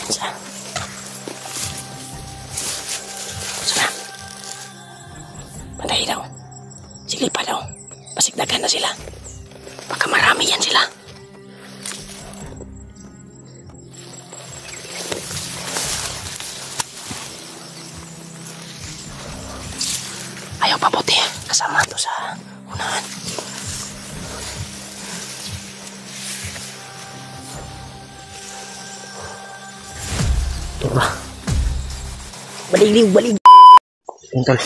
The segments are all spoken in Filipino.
Sa. Sana. Pantay daw. Sige pa daw. Pasigdagan na sila. Baka marami yan sila. Ayaw pabuti. Kasama to sa unahan. Turba. Balik. Tol.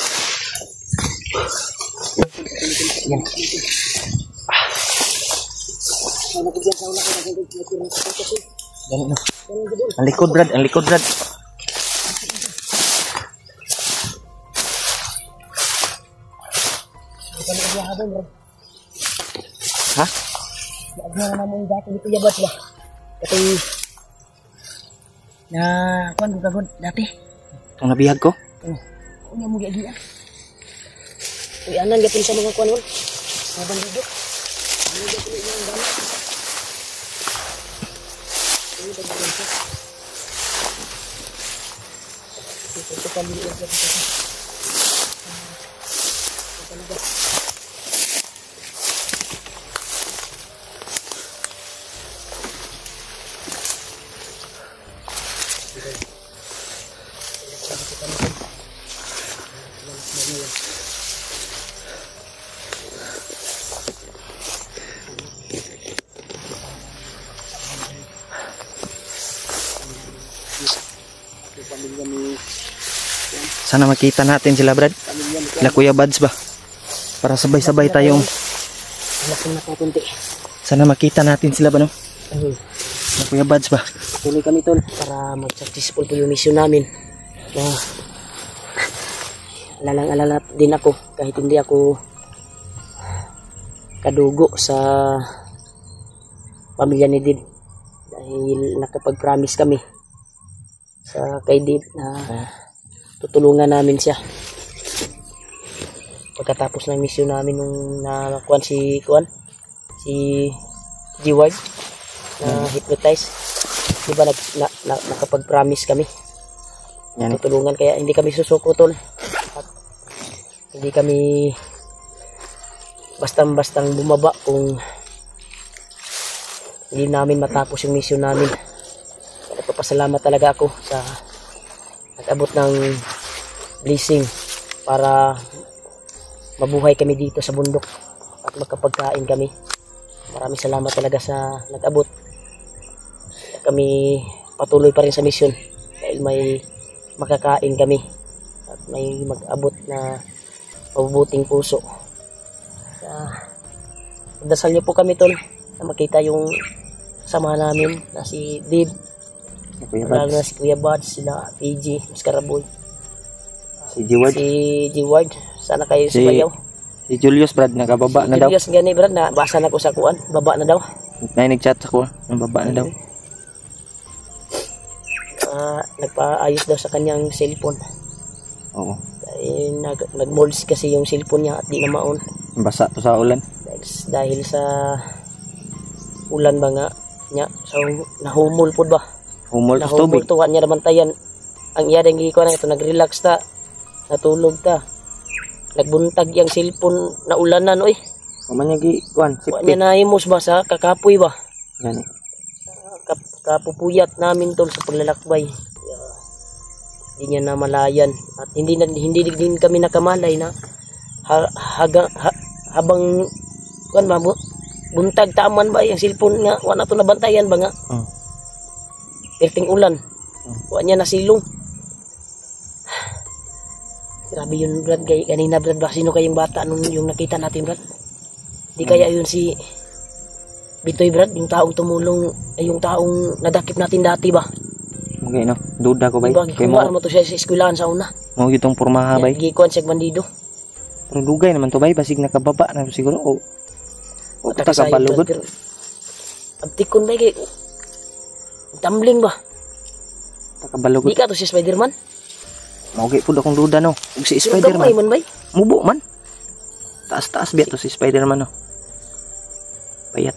Yan. Ang likod, Brad. Ha? Nagmana naman dati dito yabat ba? Kasi na kuan gagod dati. Itong nabihag ko? Oo. Ano mo giagi ah? Anan gapin sa mga kuan won. Mga bandido. Ano gapin yung dami? Ini bagian sa. Ito kami dito. Sana makita natin sila, Brad. Sila Kuya Buds ba? Para sabay-sabay tayong sana makita natin sila ba, no? Sila Kuya Buds ba? Tuloy kami, tol, para mag-successful po yung mission namin. Alalang-alala din ako kahit hindi ako kadugo sa pamilya ni Dib. Dahil nakapag-promise kami sa kay Dib na tutulungan namin siya pagkatapos ng mission namin nung nakuan si G-Ward na hypnotize. Diba nakapag-promise kami yan, tutulungan, kaya hindi kami susuko, tol, at hindi kami bastang bumaba kung hindi namin matapos yung mission namin. Nagpapasalamat talaga ako sa nag-abot ng blessing para mabuhay kami dito sa bundok at magkapagkain kami. Maraming salamat talaga sa nag-abot. Kami patuloy pa rin sa mission dahil may makakain kami at may mag-abot na mabubuting puso. Dasal niyo po kami, tol, na makita yung kasama namin na si Dib, lalo na si Kuya Buds, sila PG, Mascaraboy, si G-Ward. Sana kayo si Bayaw. Si Julius, Brad, nakababa na daw. Julius gani, Brad, nabasa na ko sa kuan, baba na daw. Nag-chat sa kuan, baba na daw. Nagpaayos daw sa kanyang cellphone. Oo. Dahil nag-molds kasi yung cellphone niya at di na maon. Basa to sa ulan. Dahil sa ulan ba nga niya, so nahumol po ba? Humol sa tubig. Nahumol to, niya naman tayan. Ang iya ding gikuan ito, nag-relax ta. Natulog ta. Nagbuntag yung cellphone na ulanan, oy. Kamanya gi kuan, sipit. Niya nahimos ba sa kakapoy ba? Gani. Kapupuyat namin, tol, sa paglalakbay. Hindi niya namalayan at hindi din kami nakamalay na habang kuan buntag taman ba yung cellphone nga wala to nabantayan ba nga. Perting ulan. Wa niya nasilong. Grabe yun, Brad. Kanina, Brad, ba sino kayong bata nung yung nakita natin, Brad? Di kaya yun si Bitoy, Brad, yung taong tumulong, yung taong nadakip natin dati ba? Okay, no? Duda ko ba? Diba, kumuha mo to siya sa eskwelahan sa una. Mo itong pormaha ba? Gikuan siya bandido. Pero dugay naman to ba? Basig nakababa na siguro. O takabalugod. Abtikon ba? Tumbling ba? Takabalugod. Di ka to si Spider-Man? Okay po akong duda, no? Si Spider-Man. Man ba? Mubo man. Taas-taas biya to si Spider-Man, no? Payat.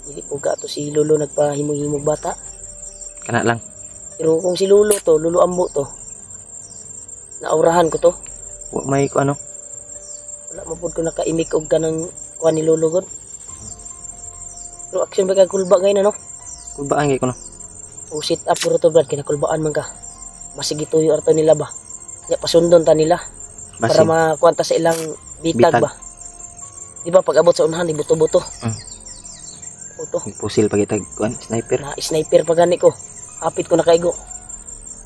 Hindi po ka to si Lolo nagpahimog-himog bata. Kana lang. Pero kung si Lulo to, Lulo Ambo to, naurahan ko to. May ano? Wala mo po ko nakaimik og ka ng kuha ni Lulo god. Pero action ba kulba ngayon ano? Kulbaan kay ko no. O sit up puro to brad, kinakulbaan man ka. Basig ituyo arto nila ba? Ya pasundon ta nila. Basig. Para makuanta sa ilang bitag ba? Di ba pag abot sa unahan, ibuto-buto. Buto. Pusil pagitag kuan, sniper. Na sniper pa gani ko. Hapit ko na kaigo.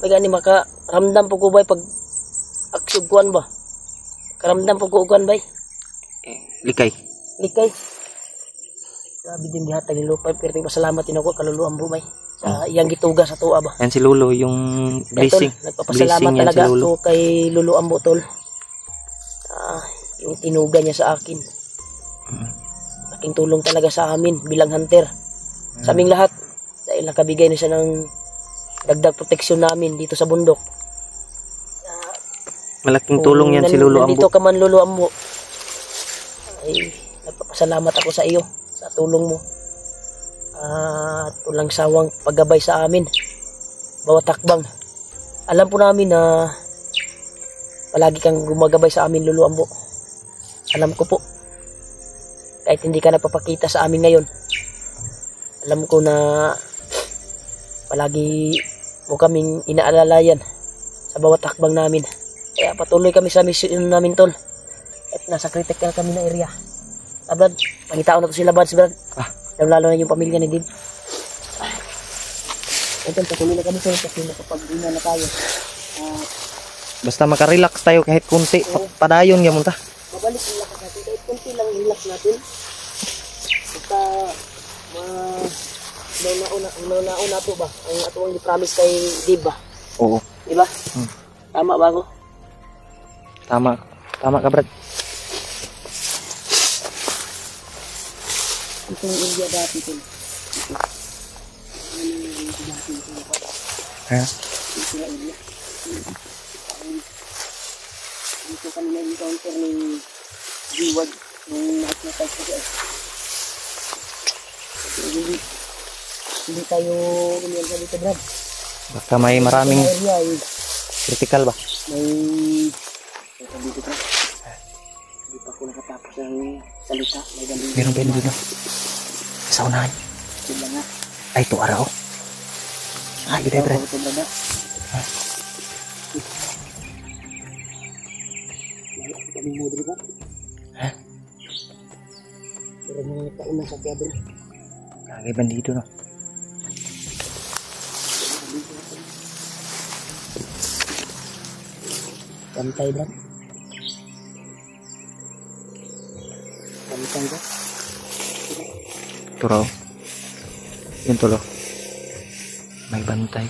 May gani makaramdam po ko ba pag aksyon kuan ba? Karamdam po ko kuan ba? Likay. Likay. Grabe din gihatag ni Lupay, pero pasalamat din ako kaluluang bumay. Sa iyang gituga sa tuwa ba? Yan si Lulo, yung blessing. Nagpapasalamat blessing talaga si ako kay Lulo Ambo tol. Yung tinuga niya sa akin. Laking tulong talaga sa amin bilang hunter. Sa aming lahat. Dahil nakabigay na siya ng dagdag proteksyon namin dito sa bundok. Malaking tulong yan si Lulo Ambo. Nandito ka man Lulo Ambo, ay nagpapasalamat ako sa iyo sa tulong mo. At walang sawang paggabay sa amin. Bawat takbang. Alam po namin na palagi kang gumagabay sa amin Lulo Ambo. Alam ko po. Kahit hindi ka nagpapakita sa amin ngayon. Alam ko na palagi mo kaming inaalalayan sa bawat takbang namin. Kaya patuloy kami sa mission namin tol. At nasa critical kami na area. Brad, pangitaon na to sila Brad. Lalo na yung pamilya ni Dib. Ito, patuloy na kami tol kasi nakapag-ina na tayo. Basta makarelax tayo kahit kunti. Padayon nga munta. Mabalik ang lakas natin. Kahit kunti lang relax natin. Basta nauna to ba? Ang atuang i-promise kay Dib ba? Oo. Diba? Tama ba ako? Tama ka Brad. Ito yung India dati ito. Ha? Ito yung India. Dito kami na-encounter ni Diwad nung nakatay ko siya. Hindi tayo umiyan sa dito Brad. Baka may maraming critical ba? May dito Brad. Hindi pa ako nakatapos ng salita. Meron ba yun dito? Sa unahan. Sila nga. Ay, ito araw. Gede Brad. Kami mo dito ba? Ha? Pero mga taon na sa kiyado. Kagay bandito no? Pantay Brad. Pantay ba? Turo. Yun tulo. May bantay.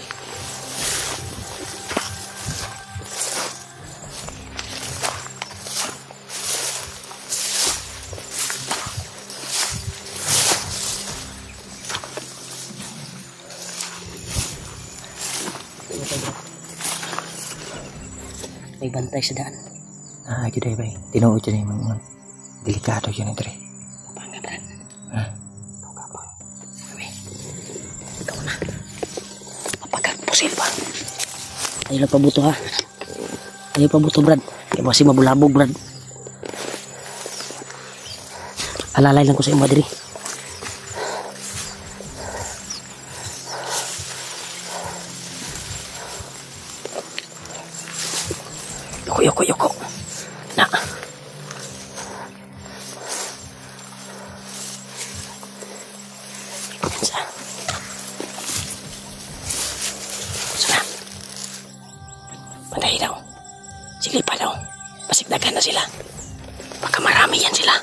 May bantay sa daan. Gede ba? Tinuod dyan yung mga delikado yun ito rin. Kapanga Brad. Ikaw ka pa. Ikaw na. Mapagpusil pa. Ayaw lang pabuto ha. Ayaw pabuto Brad. Kaya kasi mabulabog Brad. Alalay lang ko sa iyo madiri. Yoko. Na. Sana. Panday daw. Sige pa daw. Pasigdagan na sila. Baka marami yan sila.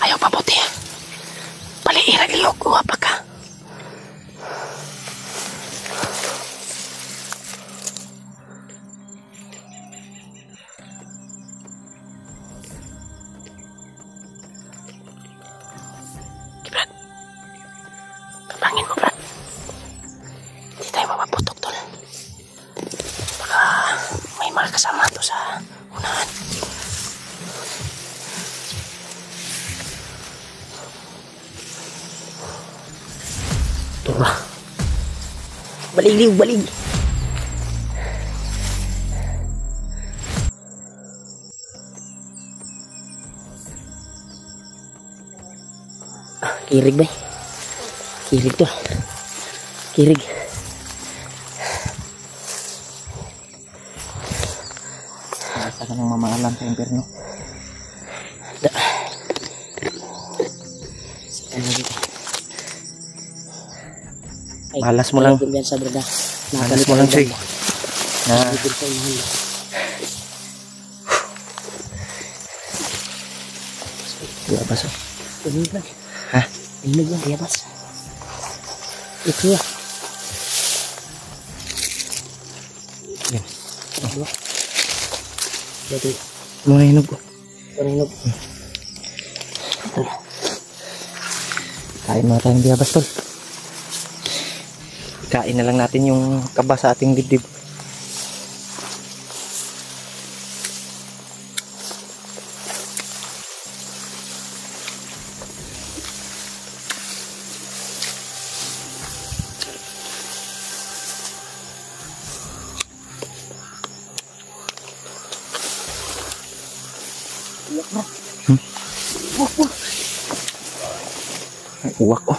Ayaw pabuti. Paliira ilok ko apa ka? Brad. Kapangin mo Brad. Hindi tayo mapaputok tol. Baka may mga kasama to sa unahan. ba? Balig liw, balig. Kirig ba? Kirig to. Kirig. Basta ka nang mamaalam sa impyerno. Malas mo lang. Malas mo lang, Choy. Diabas, oh. Inig lang. Ha? Inig lang, diabas. Ito ya. Yan. Jadi, Muna hinog ko. parinog. Kain na tayong diabas, tol. Kain na lang natin yung kaba sa ating dibdib. Ay, uwak, oh.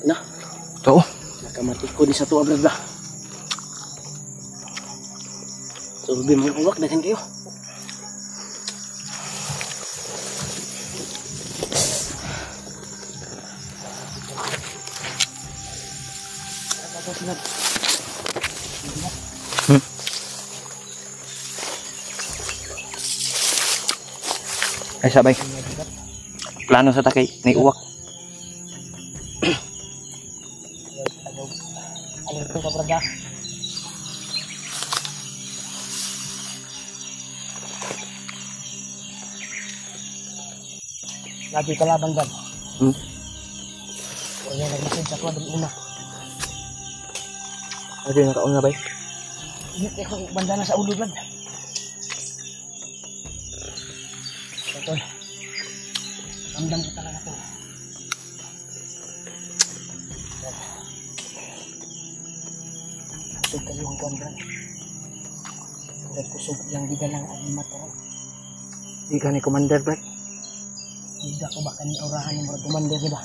Na, Ito, oh. nakamatik ko di sa tuwa, brad ba? Surbi mo yung uwak, dagan kayo. Ay, sabay. Plano sa takay, may uwak. Ano ito ka, brad? Lagi ka labang, brad. Kaya nag-message ako doon una. Ano yung nakauna, bay? Hindi ko banda na sa ulo, brad. Ito. Ramdam ko talaga ito. Kusog kayo ang kuwan, brad. Kusog lang di dalang agimat ko. Di ka ni Commander, Brad. Hindi ako baka ni orahan yung mga commander, diba?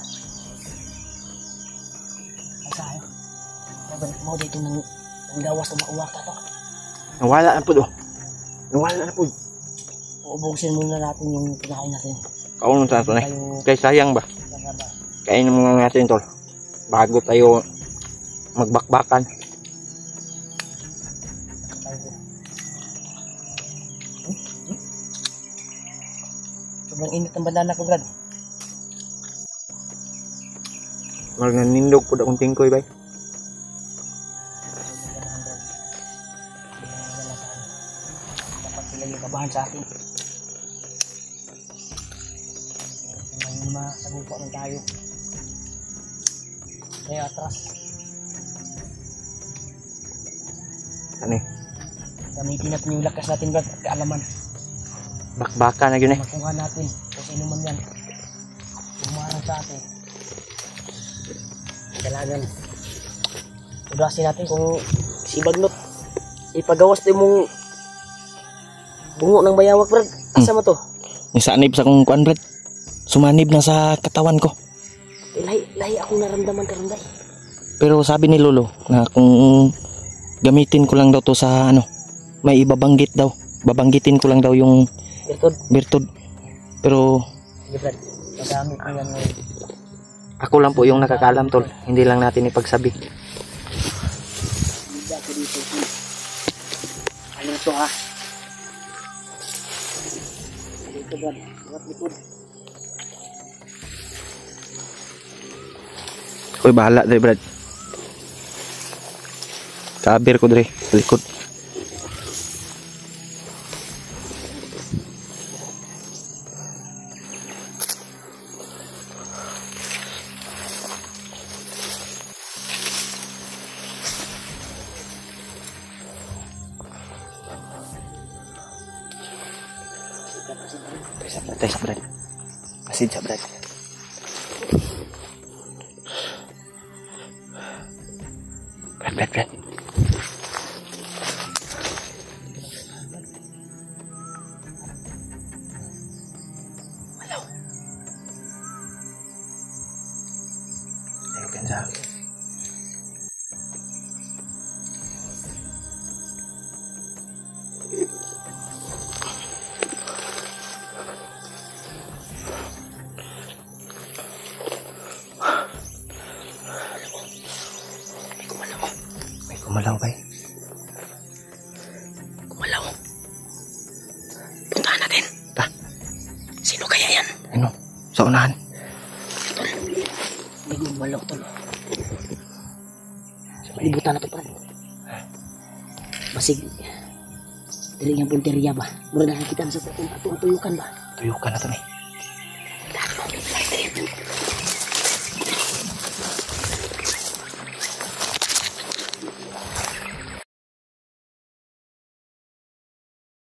Masayo. Nabalik mo dito ng gawas na mauwak ka to. Nawala na po, oh. Nawala na po. Uubusin muna natin yung pinakain natin. Kaunong sa ito, eh. Tayo, Kaya sayang ba? ba? Kainin muna natin, tol. Bago tayo magbakbakan. Tayo. Sobrang init ng banana ko, brad. Marang nanindog po akong tingkoy, bay. Dapat sila yung kabahan sa akin. May masagupa man tayo. Kaya atras. Ano eh? Gamitin natin yung lakas natin, brad, at kaalaman. Bakbakan na yun, eh. Makuha natin kung sino man yan. Umarang sa atin. Kailangan ugasin natin kung si Bagnot ipagawas din mong bungo ng bayawak, brad. Asa mo to? Nisanib sa kong kuan, Brad. Sumanib na sa katawan ko. Lahi akong naramdaman karon, day. Pero sabi ni Lolo na kung gamitin ko lang daw to sa ano, may ibabanggit daw. Babanggitin ko lang daw yung birtud. Pero Sige, brad. Magamit mo yan ngayon. ako lang po yung nakakaalam, tol. Hindi lang natin ipagsabi. Hindi ako dito. Ano to, ha? Dito, brad. Buat likod. Uy, bahala dre, Brad. Kabir ko dre, likod. Tayo sa Brad. Asid sa Brad. Brad. Malaw. Ayo, Kenza. Kumalaw ba? Kumalaw. Puntahan natin. Ta. Sino kaya yan? Ano? Sa unahan. May kumalaw to. Libutan na to pa. Basig. Dili yung punteriya ba? Mura na kita sa tuyukan ba? Tuyukan na to ni.